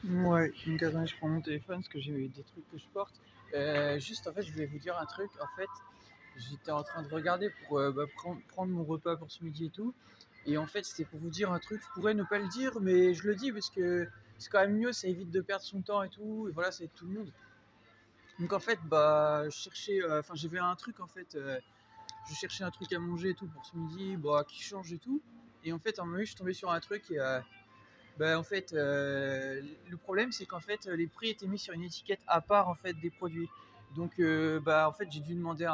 Ouais, donc attendez, je prends mon téléphone parce que j'ai des trucs que je porte. Juste en fait, je voulais vous dire un truc. En fait, j'étais en train de regarder pour prendre mon repas pour ce midi et tout. Et en fait, c'était pour vous dire un truc. Je pourrais ne pas le dire, mais je le dis parce que c'est quand même mieux. Ça évite de perdre son temps et tout. Et voilà, ça aide tout le monde. Donc en fait, je cherchais. Enfin, j'avais un truc en fait. Je cherchais un truc à manger et tout pour ce midi, qui change et tout. Et en fait, à un moment donné, je suis tombé sur un truc et en fait, le problème, c'est qu'en fait, les prix étaient mis sur une étiquette à part en fait des produits. Donc, en fait, j'ai dû demander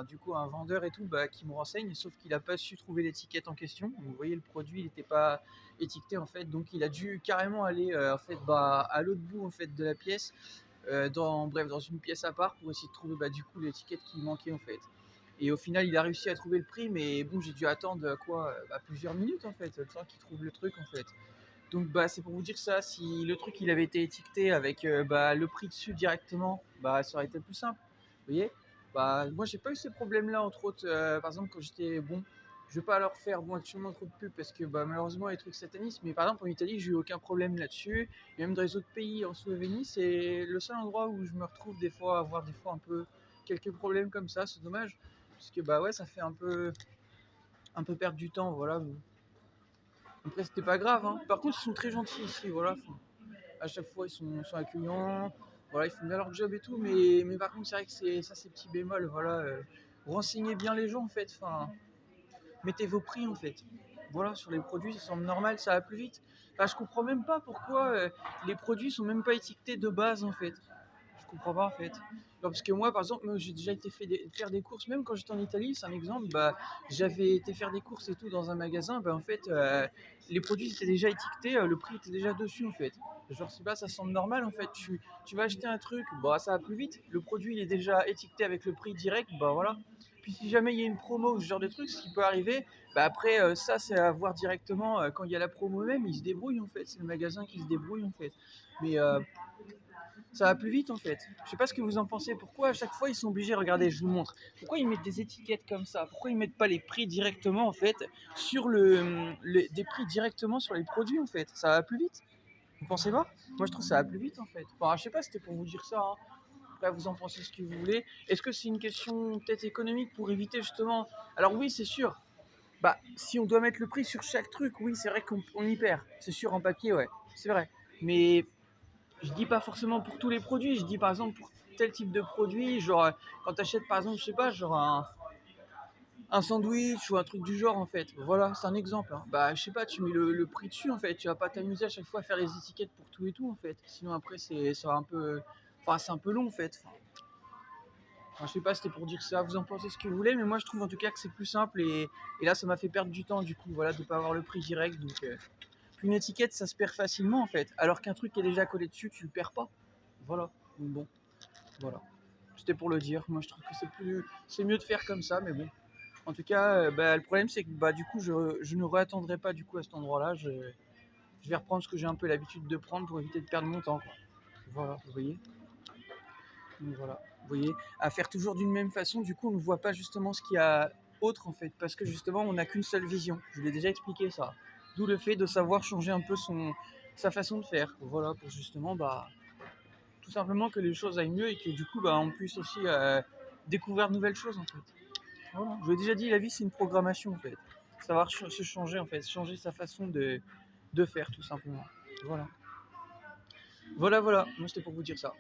du coup, à un vendeur et tout, qui me renseigne, sauf qu'il n'a pas su trouver l'étiquette en question. Donc, vous voyez, le produit, il n'était pas étiqueté en fait, donc il a dû carrément aller en fait, à l'autre bout en fait de la pièce, dans une pièce à part pour essayer de trouver du coup l'étiquette qui manquait en fait. Et au final, il a réussi à trouver le prix, mais bon, j'ai dû attendre plusieurs minutes en fait, le temps qu'il trouve le truc en fait. Donc c'est pour vous dire ça, si le truc il avait été étiqueté avec le prix dessus directement, ça aurait été plus simple. Vous voyez. Moi j'ai pas eu ces problèmes là entre autres, par exemple quand j'étais je vais pas leur faire actuellement trop de pub parce que malheureusement les trucs satanistes, mais par exemple en Italie j'ai eu aucun problème là-dessus. Et même dans les autres pays, en Slovénie, c'est le seul endroit où je me retrouve des fois à avoir des fois un peu quelques problèmes comme ça, c'est dommage. Parce que ouais, ça fait un peu perdre du temps, voilà. Après, c'était pas grave, hein. Par contre, ils sont très gentils ici, voilà. Enfin, à chaque fois, ils sont accueillants. Voilà, ils font bien leur job et tout. Mais par contre, c'est vrai que c'est petit bémol. Voilà, renseignez bien les gens, en fait. Enfin, mettez vos prix, en fait. Voilà, sur les produits, ça semble normal, ça va plus vite. Enfin, je comprends même pas pourquoi les produits sont même pas étiquetés de base, en fait. Je comprends pas en fait. Non, parce que moi, par exemple, j'ai déjà été faire des courses, même quand j'étais en Italie, c'est un exemple. J'avais été faire des courses et tout dans un magasin. En fait, les produits étaient déjà étiquetés, le prix était déjà dessus en fait. Genre, c'est pas, ça semble normal en fait. Tu vas acheter un truc, ça va plus vite. Le produit il est déjà étiqueté avec le prix direct, voilà. Puis si jamais il y a une promo ou ce genre de truc, ce qui peut arriver, après, ça c'est à voir directement quand il y a la promo même, ils se débrouillent en fait. C'est le magasin qui se débrouille en fait. Mais ça va plus vite en fait. Je sais pas ce que vous en pensez. Pourquoi à chaque fois ils sont obligés, regardez, je vous montre. Pourquoi ils mettent des étiquettes comme ça? Pourquoi ils mettent pas les prix directement en fait sur des prix directement sur les produits en fait? Ça va plus vite. Vous pensez pas? Moi je trouve que ça va plus vite en fait. Enfin, je sais pas, c'était pour vous dire ça, hein. Après vous en pensez ce que vous voulez. Est-ce que c'est une question peut-être économique pour éviter justement? Alors oui, c'est sûr. Si on doit mettre le prix sur chaque truc, oui, c'est vrai qu'on y perd. C'est sûr en papier, ouais, c'est vrai. Mais je dis pas forcément pour tous les produits, je dis par exemple pour tel type de produit, genre quand tu achètes par exemple, je sais pas, genre un sandwich ou un truc du genre en fait. Voilà, c'est un exemple, hein. Je sais pas, tu mets le prix dessus en fait, tu vas pas t'amuser à chaque fois à faire les étiquettes pour tout et tout en fait. Sinon après ça va un peu, enfin c'est un peu long en fait. Je sais pas, c'était pour dire ça, vous en pensez ce que vous voulez, mais moi je trouve en tout cas que c'est plus simple et là ça m'a fait perdre du temps du coup, voilà, de pas avoir le prix direct. Donc puis une étiquette ça se perd facilement en fait, alors qu'un truc qui est déjà collé dessus, tu le perds pas. Voilà. Donc bon. Voilà. C'était pour le dire. Moi, je trouve que c'est mieux de faire comme ça, mais bon. En tout cas, le problème, c'est que du coup, je ne réattendrai pas du coup à cet endroit-là. Je vais reprendre ce que j'ai un peu l'habitude de prendre pour éviter de perdre mon temps, quoi. Voilà, vous voyez. Donc voilà, vous voyez. À faire toujours d'une même façon, du coup, on ne voit pas justement ce qu'il y a autre en fait, parce que justement, on n'a qu'une seule vision. Je vous l'ai déjà expliqué ça. D'où le fait de savoir changer un peu sa façon de faire. Voilà, pour justement, tout simplement que les choses aillent mieux et que du coup on puisse aussi découvrir de nouvelles choses en fait. Voilà. Je vous ai déjà dit, la vie c'est une programmation en fait. Savoir se changer en fait, changer sa façon de faire tout simplement. Voilà. Voilà, moi c'était pour vous dire ça.